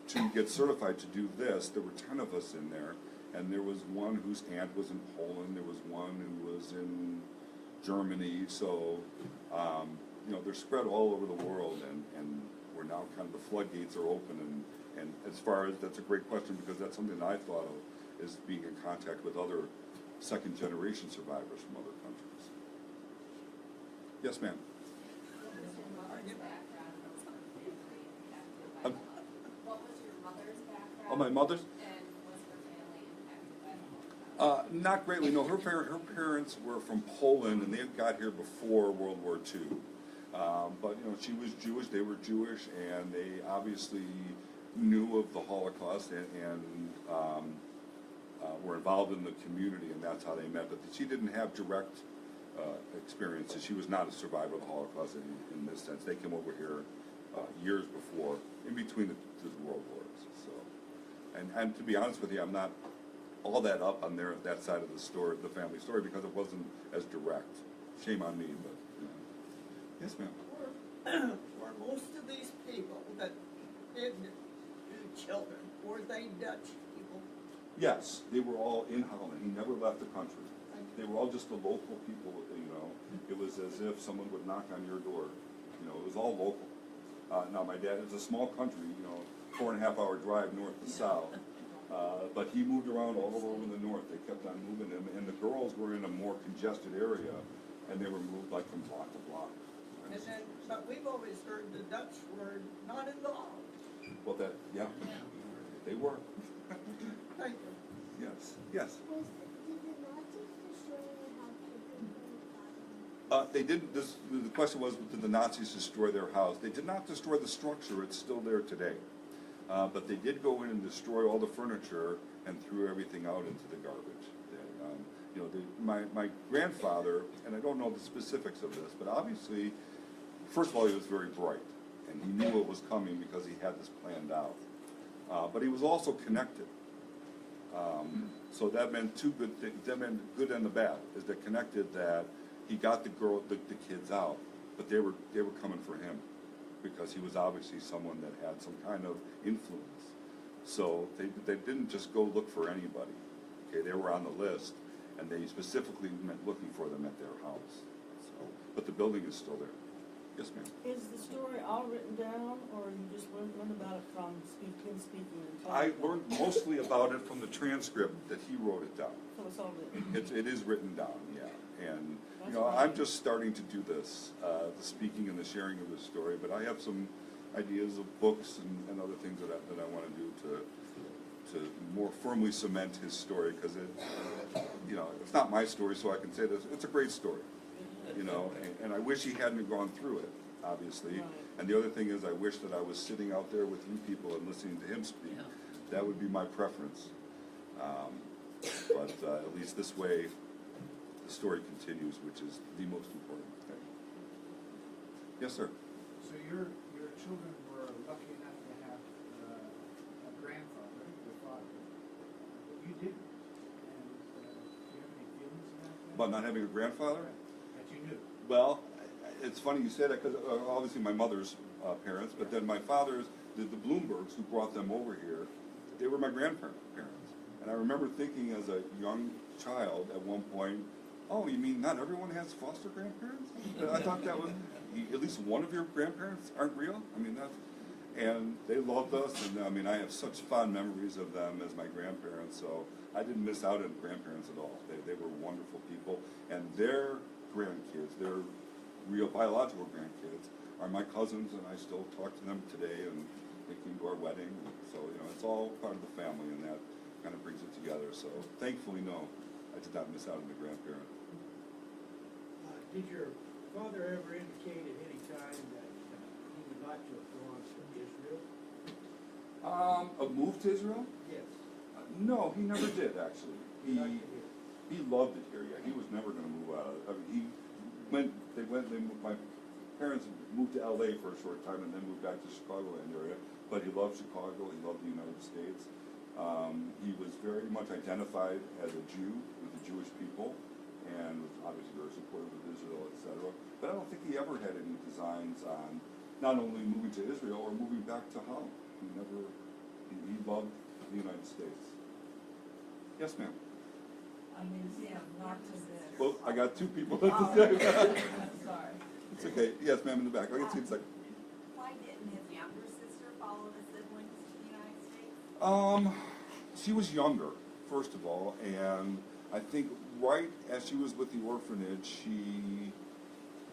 S2: to get certified to do this, there were 10 of us in there, and there was one whose aunt was in Poland, there was one who was in Germany, so they're spread all over the world, and we're now kind of, the floodgates are open, and as far as, that's a great question, because that's something that I thought of, is being in contact with other second generation survivors from other countries. Yes, ma'am.
S11: What was your mother's background?
S2: Oh, my mother's?
S11: And was her family impacted by the Holocaust?
S2: Not greatly, no. Her parents were from Poland, and they got here before World War II. But she was Jewish, they were Jewish, and they obviously knew of the Holocaust and were involved in the community, and that's how they met. But she didn't have direct experiences. She was not a survivor of the Holocaust in this sense. They came over here years before, in between the world wars. So, and to be honest with you, I'm not all that up on that side of the story, the family story, because it wasn't as direct. Shame on me, but yes, ma'am.
S12: Were most of these people that did children, were they Dutch people?
S2: Yes, they were all in Holland. He never left the country. They were all just the local people, It was as if someone would knock on your door. It was all local. Now, my dad, it's a small country, 4.5-hour drive north to south. But he moved around all over the north. They kept on moving him. And the girls were in a more congested area, and they were moved like from block to block.
S12: But we've always heard the Dutch were not involved.
S2: Well, they were.
S12: Thank you.
S2: Yes, yes.
S13: Did the Nazis destroy their house?
S2: They didn't. The question was, did the Nazis destroy their house? They did not destroy the structure. It's still there today. But they did go in and destroy all the furniture and threw everything out into the garbage. My grandfather, and I don't know the specifics of this, but obviously, first of all, he was very bright, and he knew what was coming because he had this planned out. But he was also connected. So that meant two good things. That meant good and the bad. Is that connected that he got the kids out, but they were coming for him because he was obviously someone that had some kind of influence. So they didn't just go look for anybody. Okay, they were on the list, and they specifically meant looking for them at their house. So, but the building is still there. Yes, ma'am.
S14: Is the story all written down, or you just learn about it from speaking and
S2: I learned mostly about it from the transcript that he wrote it down.
S14: So it's all written.
S2: It is written down, yeah. And I'm just starting to do this, the speaking and the sharing of the story. But I have some ideas of books and other things that I want to do to more firmly cement his story, because it's not my story, so I can say this. It's a great story. And I wish he hadn't gone through it, obviously. Right. And the other thing is, I wish that I was sitting out there with you people and listening to him speak. Yeah. That would be my preference. But at least this way, the story continues, which is the most important thing. Yes, sir.
S8: So your children were lucky enough to have a grandfather, your father. You didn't. And do you have any feelings about that?
S2: About not having a grandfather?
S8: Well,
S2: it's funny you say that, because obviously my mother's parents, but then my father's, the Bloombergs who brought them over here, they were my grandparents. And I remember thinking as a young child at one point, oh, you mean not everyone has foster grandparents? I thought that was, at least one of your grandparents aren't real? I mean, And they loved us, and I mean, I have such fond memories of them as my grandparents, so I didn't miss out on grandparents at all. They were wonderful people, and their grandkids, their real biological grandkids, are my cousins, and I still talk to them today, and they came to our wedding, so, you know, it's all part of the family, and that kind of brings it together. So thankfully, no, I did not miss out on the grandparent.
S8: Did your father ever indicate at any time that he would like to have gone to Israel?
S2: A move to Israel?
S8: Yes.
S2: No, he never did, actually.
S8: He liked it here.
S2: He loved it here. Yeah, he was never going to move out of it. I mean, my parents moved to LA for a short time and then moved back to Chicagoland area. But he loved Chicago. He loved the United States. He was very much identified as a Jew with the Jewish people, and was obviously very supportive of Israel, etc. But I don't think he ever had any designs on not only moving to Israel or moving back to Holland. He loved the United States. Yes, ma'am.
S15: A museum, not to this.
S2: Well, I got two people at the same time.
S15: I'm sorry.
S2: It's okay. Yes, ma'am, in the back. I can see it's like.
S11: Why didn't his younger sister follow the siblings to the United States?
S2: She was younger, first of all, and I think right as she was with the orphanage, she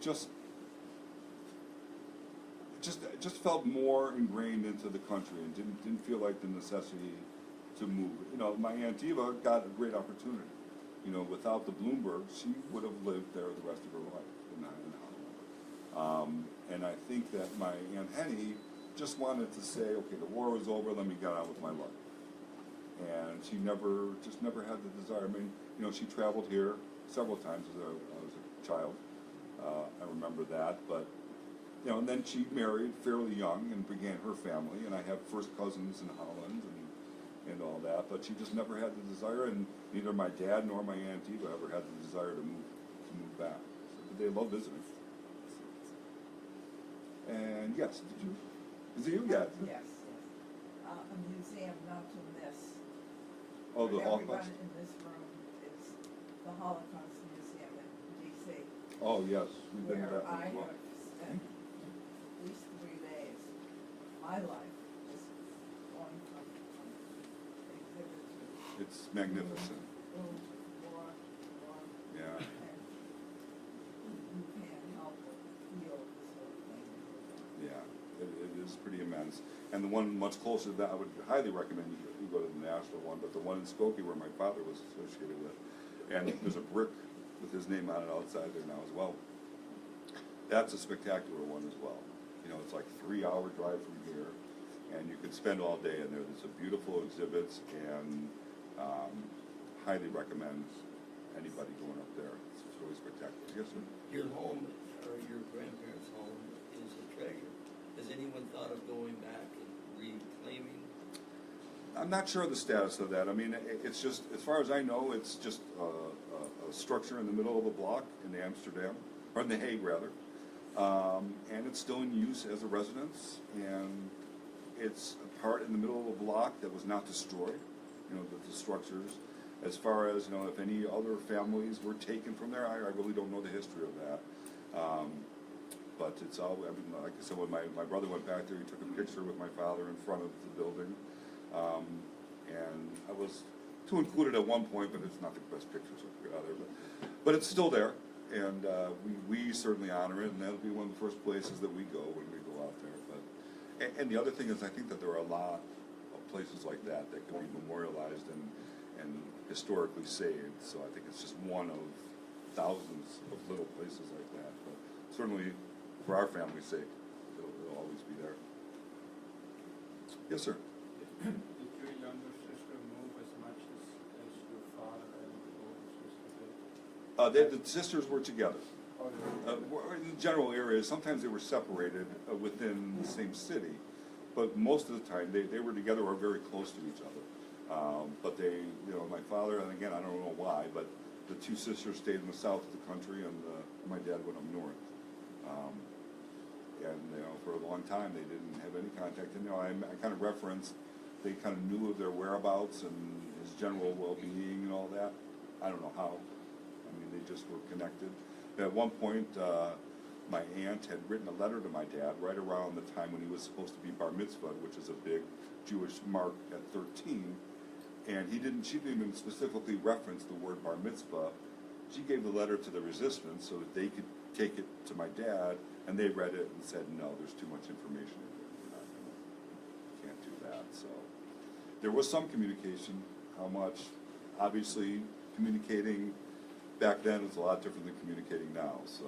S2: just felt more ingrained into the country and didn't feel like the necessity to move. You know, my Aunt Eva got a great opportunity. You know, without the Bloombergs, she would have lived there the rest of her life in Holland. And I think that my Aunt Henny just wanted to say, okay, the war was over, let me get on with my life. And she never had the desire. I mean, you know, she traveled here several times as a child. I remember that, but you know, and then she married fairly young and began her family, and I have first cousins in Holland and all that, but she just never had the desire, and neither my dad nor my Aunt Eva ever had the desire to move back. But they love visiting. And yes, is it you? Yes.
S15: Yes, yes. A museum not to miss.
S2: Oh, the
S15: Everyone
S2: Holocaust.
S15: in this room is the Holocaust Museum in D.C.
S2: Oh, yes, we've been to
S15: where
S2: that one
S15: I
S2: as well.
S15: have spent at least 3 days. My life is going from exhibit to
S2: It's magnificent.
S15: boom, war.
S2: Yeah.
S15: And you can't help but feel this whole thing.
S2: Yeah, it is pretty immense. And the one much closer to that, I would highly recommend you go to the national one, but the one in Skokie where my father was associated with, and there's a brick with his name on it outside there now as well. That's a spectacular one as well. You know, it's like 3-hour drive from here, and you could spend all day in there. There's some beautiful exhibits, and highly recommend anybody going up there. It's really spectacular. Yes, sir?
S9: Your home, or your grandparents' home, is a treasure. Has anyone thought of going back and reclaiming?
S2: I'm not sure of the status of that. I mean, it's just, as far as I know, it's just a structure in the middle of a block in Amsterdam, or in The Hague rather, and it's still in use as a residence, and it's a part in the middle of a block that was not destroyed, you know, the structures. As far as, you know, if any other families were taken from there, I really don't know the history of that. But it's all, I mean, like I said, when my brother went back there, he took a picture with my father in front of the building. And I was to include it at one point, but it's not the best pictures out there. But it's still there, and we certainly honor it, and that'll be one of the first places that we go when we go out there. But and the other thing is, I think that there are a lot of places like that that can be memorialized and historically saved. So I think it's just one of thousands of little places like that. But certainly, for our family's sake, it'll always be there. Yes, sir.
S8: Did your younger sister move as much as your father and your older sister did?
S2: The sisters were together. In the general areas, sometimes they were separated within the same city, but most of the time they were together or very close to each other. But they, you know, my father, and again, I don't know why, but the two sisters stayed in the south of the country, and my dad went up north. And you know, for a long time they didn't have any contact. And you know, I kind of referenced, they kind of knew of their whereabouts and his general well-being and all that. I don't know how. I mean, they just were connected. At one point, my aunt had written a letter to my dad right around the time when he was supposed to be bar mitzvah, which is a big Jewish mark at 13. And she didn't even specifically reference the word bar mitzvah. She gave the letter to the resistance so that they could take it to my dad, and they read it and said, no, there's too much information in there. We're not gonna, can't do that. So there was some communication. How much? Obviously, communicating back then was a lot different than communicating now. So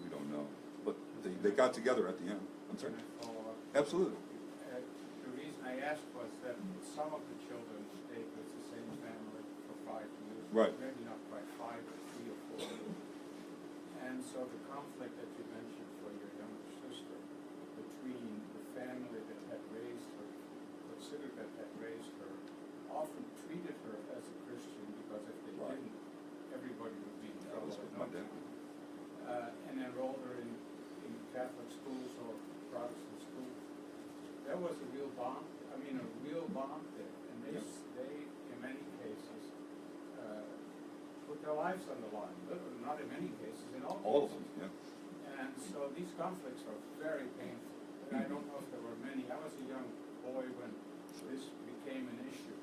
S2: we don't know. But they got together at the end. I'm sorry?
S8: Can I follow up?
S2: Absolutely.
S8: The reason I asked was that some of the children stayed with the same family for 5 years.
S2: Right.
S8: Maybe not quite 5, but 3 or 4. And so the conflict that you mentioned for your younger sister between the family that had raised her, considered that had raised her, often treated her as a Christian because if they
S2: Right.
S8: didn't, everybody would be in
S2: That
S8: trouble.
S2: was with
S8: at no
S2: my dad.
S8: time. And enrolled her in Catholic schools or Protestant schools. There was a real bond, a real bond there. And they, in many cases, put their lives on the line. Not in many cases, in all
S2: All of
S8: cases.
S2: them, yeah.
S8: And so these conflicts are very painful. And I don't know if there were many. I was a young boy when this became an issue.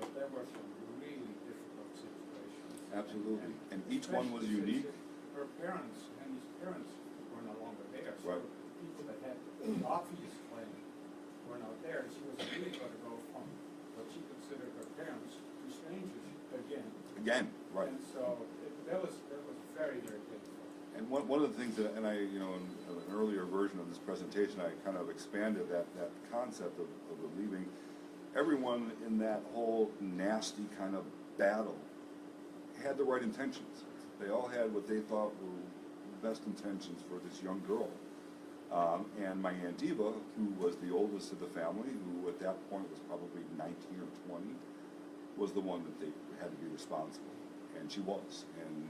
S8: But there were some really difficult situations.
S2: Absolutely. And each one was
S8: especially
S2: unique.
S8: since her parents, Henny's parents, were no longer there. So
S2: Right.
S8: people that had obvious claim were not there. She was really going to go from what she considered her parents to strangers again.
S2: Again, right.
S8: And so that was very, very painful.
S2: And one of the things that, and I, in an earlier version of this presentation, I kind of expanded that concept of the leaving. Everyone in that whole nasty kind of battle had the right intentions. They all had what they thought were the best intentions for this young girl. And my Aunt Eva, who was the oldest of the family, who at that point was probably 19 or 20, was the one that they had to be responsible. And she was. And,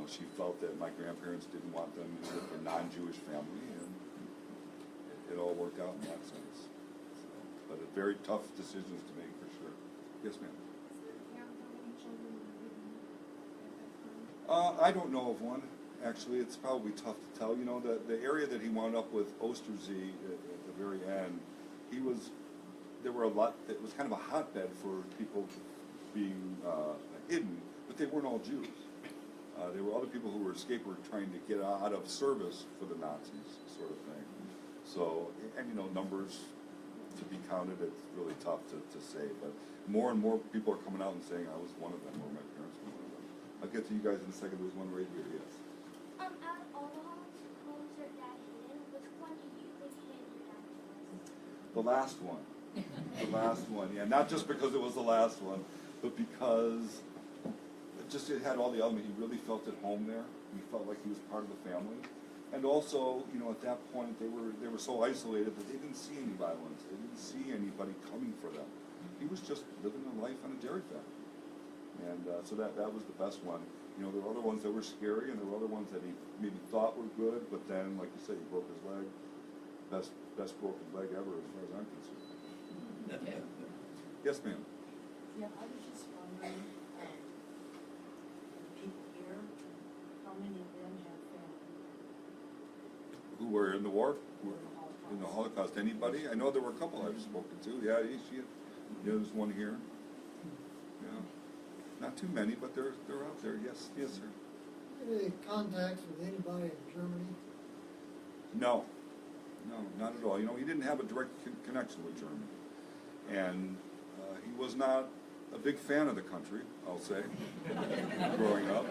S2: she felt that my grandparents didn't want them with a non-Jewish family, and it all worked out in that sense. So, but very tough decisions to make, for sure. Yes, ma'am. I don't know of one. Actually, it's probably tough to tell. The area that he wound up with, Oosterzee, at the very end, there were a lot, it was kind of a hotbed for people being hidden, but they weren't all Jews. There were other people who were trying to get out of service for the Nazis, sort of thing. So, and numbers to be counted, it's really tough to say, but more and more people are coming out and saying, I was one of them, or my parents were one of them. I'll get to you guys in a second. There's one right here, yes.
S13: Out of all the homes your dad hid in, which one do you think hid your dad the most?
S2: The last one. The last one, yeah. Not just because it was the last one, but because it had all the elements. He really felt at home there. He felt like he was part of the family. And also, at that point, they were so isolated that they didn't see any violence. They didn't see anybody coming for them. He was just living a life on a dairy farm. And so that was the best one. There were other ones that were scary, and there were other ones that he maybe thought were good, but then, like you said, he broke his leg. Best broken leg ever, as far as I'm concerned. Yes, ma'am.
S14: Yeah, I was just wondering, people here, how many of them have family?
S2: Who were in the war?
S14: Who were in the Holocaust?
S2: In the Holocaust? Anybody? I know there were a couple I've spoken to. Yeah, there's one here. Yeah. Not too many, but they're out there. Yes, sir.
S16: Any contacts with anybody in Germany?
S2: No, not at all. He didn't have a direct connection with Germany. And he was not a big fan of the country, I'll say, growing up.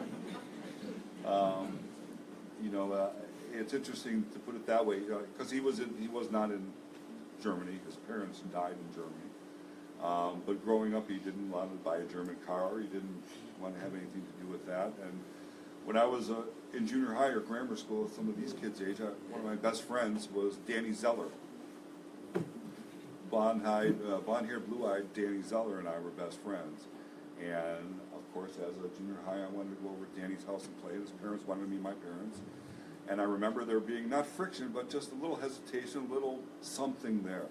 S2: It's interesting to put it that way, because he was not in Germany. His parents died in Germany. But growing up, he didn't want to buy a German car. He didn't want to have anything to do with that. And when I was in junior high or grammar school, at some of these kids' age, one of my best friends was Danny Zeller. Blonde-haired, blue-eyed Danny Zeller and I were best friends. And, of course, as a junior high, I wanted to go over to Danny's house and play. His parents wanted to meet my parents. And I remember there being, not friction, but just a little hesitation, a little something there.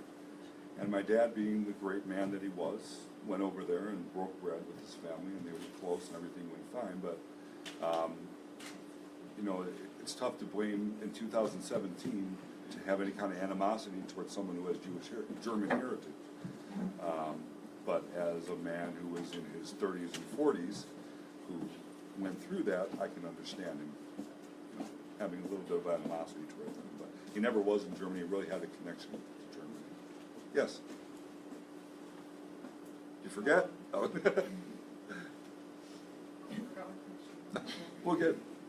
S2: And my dad, being the great man that he was, went over there and broke bread with his family, and they were close and everything went fine. But you know, it's tough to blame in 2017 to have any kind of animosity towards someone who has German heritage. But as a man who was in his 30s and 40s, who went through that, I can understand him, you know, having a little bit of animosity towards him. But he never was in Germany. He really had a connection to Germany. Yes? You forget? Oh.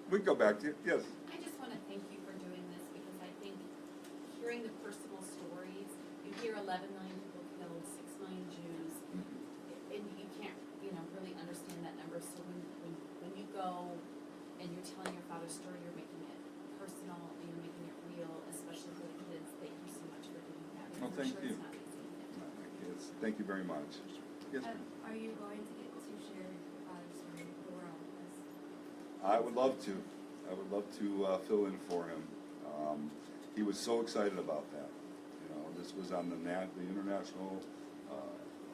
S2: We can go back to you. Yes?
S17: I just want to thank you for doing this because I think hearing the personal stories, you hear 11 million people killed, 6 million Jews, and you can't, you know, really understand that number. So when you go and you're telling your father's story, you're making it personal and you're making it real, especially for the kids. Thank you so much for doing that.
S2: Oh, thank you.
S17: It's not easy.
S2: Thank you very much. Yes, ma'am.
S7: Are you going to get to share your father's story with the world?
S2: I would love to. I would love to fill in for him. He was so excited about that. You know, this was on the International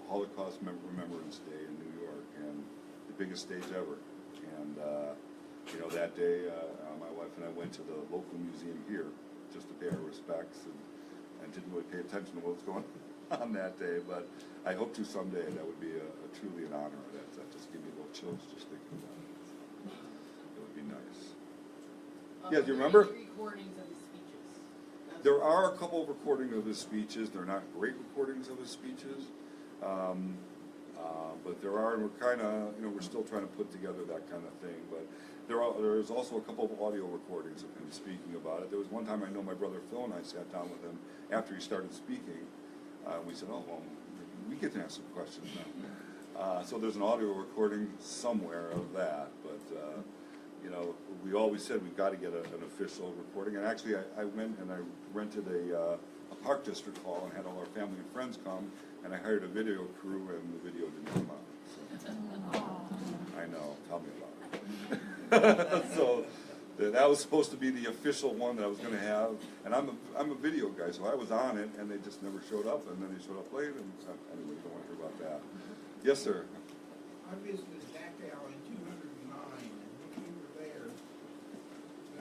S2: Holocaust Remembrance Day in New York, and the biggest stage ever. And you know, that day, my wife and I went to the local museum here just to pay our respects, and didn't really pay attention to what was going on that day. But I hope to someday. That would be truly an honor. That just gave me a little chills just thinking about it. It would be nice. Yeah, do you remember?
S10: Recordings of his speeches.
S2: There are a couple of recordings of his speeches. They're not great recordings of his speeches, but there are. And we're kind of, you know, we're still trying to put together that kind of thing. But there's also a couple of audio recordings of him speaking about it. There was one time I know my brother Phil and I sat down with him after he started speaking. We said, "Oh, well, we get to ask some questions now." So there's an audio recording somewhere of that, but. You know, we always said we've got to get an official recording. And actually, I went and I rented a Park District hall and had all our family and friends come, and I hired a video crew, and the video didn't come out. So, I know, tell me about it. So that was supposed to be the official one that I was going to have, and I'm a video guy, so I was on it, and they just never showed up, and then they showed up late, and anyway, don't want to hear about that. Yes, sir.
S18: I visited Dachau in 209, and when we were there,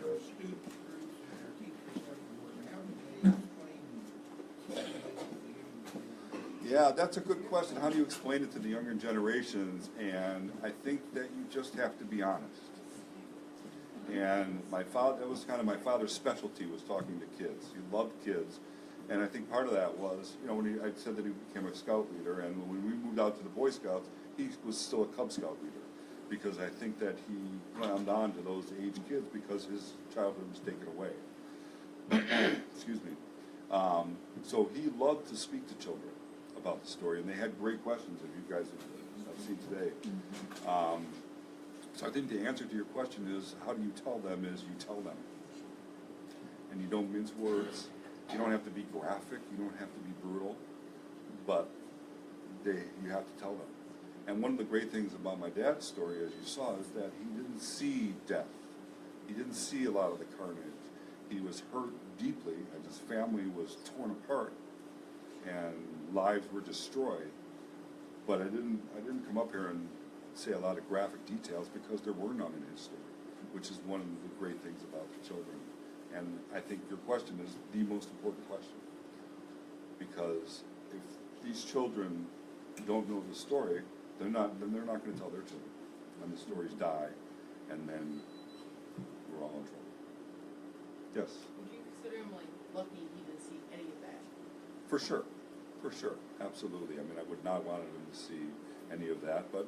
S18: there were student groups and their teachers everywhere. How did they explain it?
S2: Yeah, that's a good question. How do you explain it to the younger generations? And I think that you just have to be honest. And that was kind of my father's specialty, was talking to kids. He loved kids. And I think part of that was, you know, when I said that he became a scout leader, and when we moved out to the Boy Scouts, he was still a Cub Scout leader. Because I think that he glommed on to those age kids because his childhood was taken away. Excuse me. So he loved to speak to children about the story, and they had great questions, as you guys have seen today. So I think the answer to your question is, how do you tell them, is you tell them. And you don't mince words. You don't have to be graphic. You don't have to be brutal. But you have to tell them. And one of the great things about my dad's story, as you saw, is that he didn't see death. He didn't see a lot of the carnage. He was hurt deeply, and his family was torn apart, and lives were destroyed. But I didn't come up here and say a lot of graphic details because there were none in his story, which is one of the great things about the children. And I think your question is the most important question, because if these children don't know the story, they're not going to tell their children, and the stories die, and then we're all in trouble. Yes.
S10: Would you consider him like lucky he didn't see any of that?
S2: For sure, absolutely. I mean, I would not want him to see any of that, but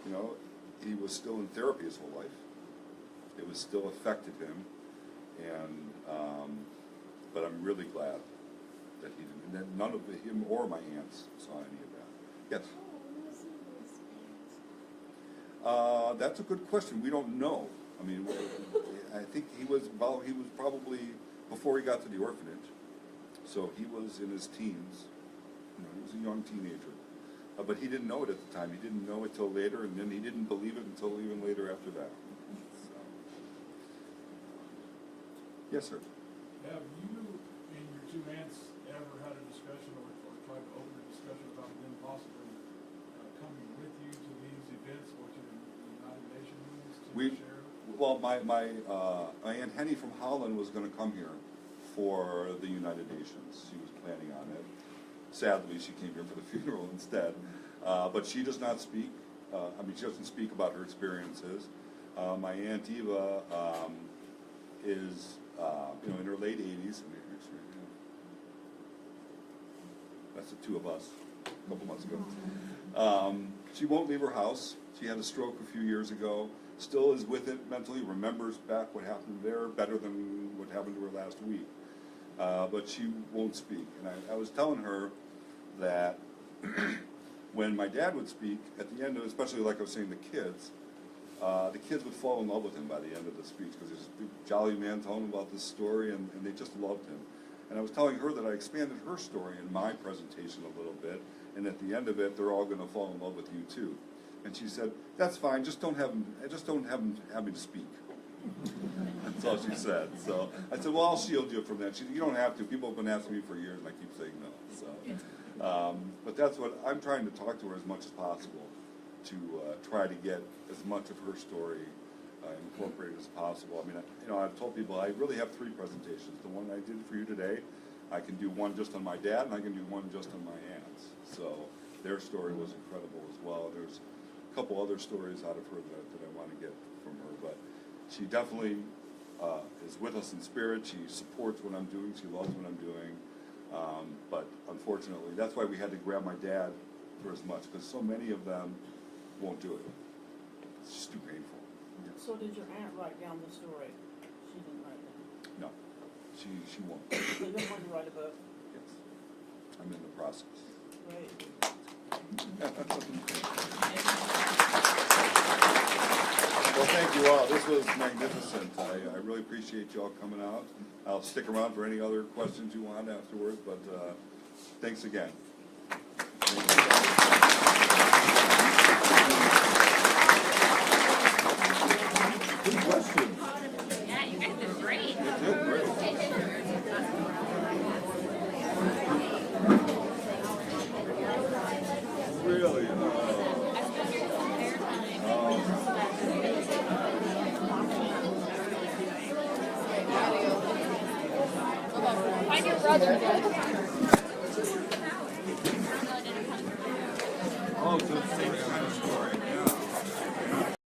S2: you know, he was still in therapy his whole life. It was still affected him, and but I'm really glad that he didn't. And that none of him or my aunts saw any of that. Yes. That's a good question. We don't know. I mean, I think he was probably before he got to the orphanage, so he was in his teens. You know, he was a young teenager, but he didn't know it at the time. He didn't know it till later, and then he didn't believe it until even later after that. So. Yes, sir.
S4: Have you and your two aunts ever had a discussion or tried to open a discussion about them possibly coming with you to these events or to the United Nations to share?
S2: well, my Aunt Henny from Holland was going to come here for the United Nations. She was planning on it. Sadly, she came here for the funeral instead. But she does not speak. She doesn't speak about her experiences. My Aunt Eva is, in her late 80s. That's the two of us a couple months ago. She won't leave her house. She had a stroke a few years ago. Still is with it mentally, remembers back what happened there better than what happened to her last week. But she won't speak. And I was telling her that when my dad would speak, at the end of, especially like I was saying, the kids would fall in love with him by the end of the speech, because he's this big jolly man telling them about this story, and they just loved him. And I was telling her that I expanded her story in my presentation a little bit, and at the end of it, they're all going to fall in love with you too. And she said, "That's fine. Just don't have me to speak." That's all she said. So I said, "Well, I'll shield you from that." She said, "You don't have to. People have been asking me for years, and I keep saying no." So, but that's what I'm trying to talk to her as much as possible, to try to get as much of her story incorporated as possible. I've told people I really have 3 presentations. The one I did for you today, I can do one just on my dad, and I can do one just on my aunts. So their story was incredible as well. There's a couple other stories out of her that I want to get from her, but she definitely is with us in spirit. She supports what I'm doing. She loves what I'm doing. But unfortunately, that's why we had to grab my dad for as much, because so many of them won't do it. It's just too painful.
S14: So did your aunt write down the story? She didn't write it down?
S2: No, she won't.
S14: They don't want to write a book?
S2: Yes, I'm in the process.
S14: Great.
S2: Well, thank you all. This was magnificent. I really appreciate you all coming out. I'll stick around for any other questions you want afterwards, but thanks again. Good questions.
S1: Yeah, you guys did great.
S2: You did great. Really?
S5: Find your brother.
S2: Oh, so it's the same kind of story.